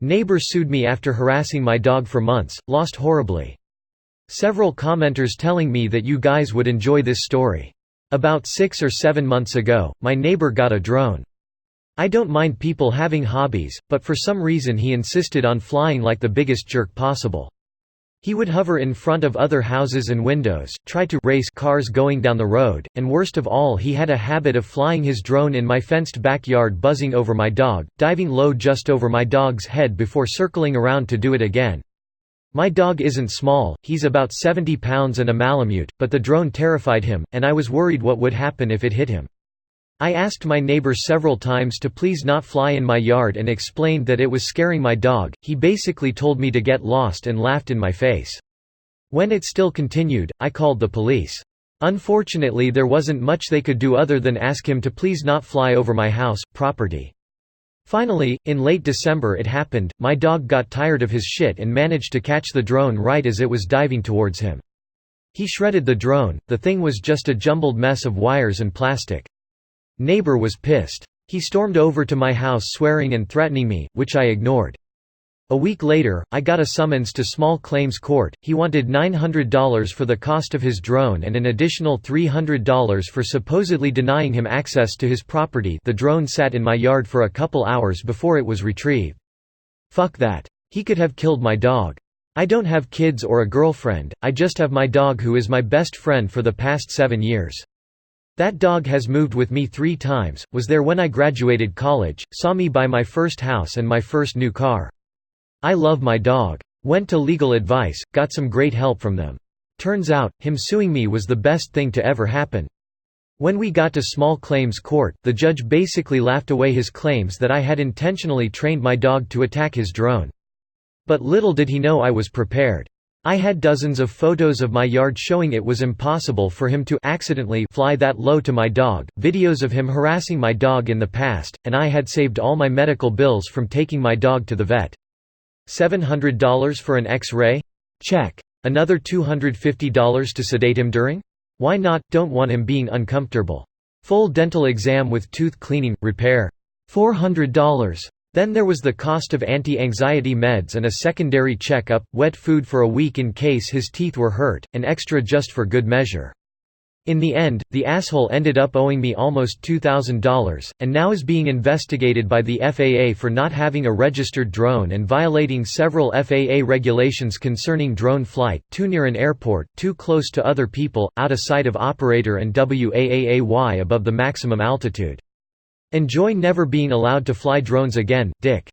Neighbor sued me after harassing my dog for months, lost horribly. Several commenters telling me that you guys would enjoy this story. About 6 or 7 months ago, my neighbor got a drone. I don't mind people having hobbies, but for some reason he insisted on flying like the biggest jerk possible. He would hover in front of other houses and windows, try to race cars going down the road, and worst of all, he had a habit of flying his drone in my fenced backyard, buzzing over my dog, diving low just over my dog's head before circling around to do it again. My dog isn't small, he's about 70 pounds and a Malamute, but the drone terrified him, and I was worried what would happen if it hit him. I asked my neighbor several times to please not fly in my yard and explained that it was scaring my dog. He basically told me to get lost and laughed in my face. When it still continued, I called the police. Unfortunately, there wasn't much they could do other than ask him to please not fly over my house, property. Finally, in late December it happened. My dog got tired of his shit and managed to catch the drone right as it was diving towards him. He shredded the drone. The thing was just a jumbled mess of wires and plastic. Neighbor was pissed. He stormed over to my house swearing and threatening me, which I ignored. A week later, I got a summons to small claims court. He wanted $900 for the cost of his drone and an additional $300 for supposedly denying him access to his property. The drone sat in my yard for a couple hours before it was retrieved. Fuck that. He could have killed my dog. I don't have kids or a girlfriend, I just have my dog who is my best friend for the past 7 years. That dog has moved with me 3 times, was there when I graduated college, saw me buy my first house and my first new car. I love my dog. Went to legal advice, got some great help from them. Turns out, him suing me was the best thing to ever happen. When we got to small claims court, the judge basically laughed away his claims that I had intentionally trained my dog to attack his drone. But little did he know I was prepared. I had dozens of photos of my yard showing it was impossible for him to accidentally fly that low to my dog, videos of him harassing my dog in the past, and I had saved all my medical bills from taking my dog to the vet. $700 for an X-ray? Check. Another $250 to sedate him during? Why not? Don't want him being uncomfortable. Full dental exam with tooth cleaning, repair. $400. Then there was the cost of anti-anxiety meds and a secondary checkup, wet food for a week in case his teeth were hurt, and extra just for good measure. In the end, the asshole ended up owing me almost $2,000, and now is being investigated by the FAA for not having a registered drone and violating several FAA regulations concerning drone flight, too near an airport, too close to other people, out of sight of operator and WAAAY above the maximum altitude. Enjoy never being allowed to fly drones again, Dick.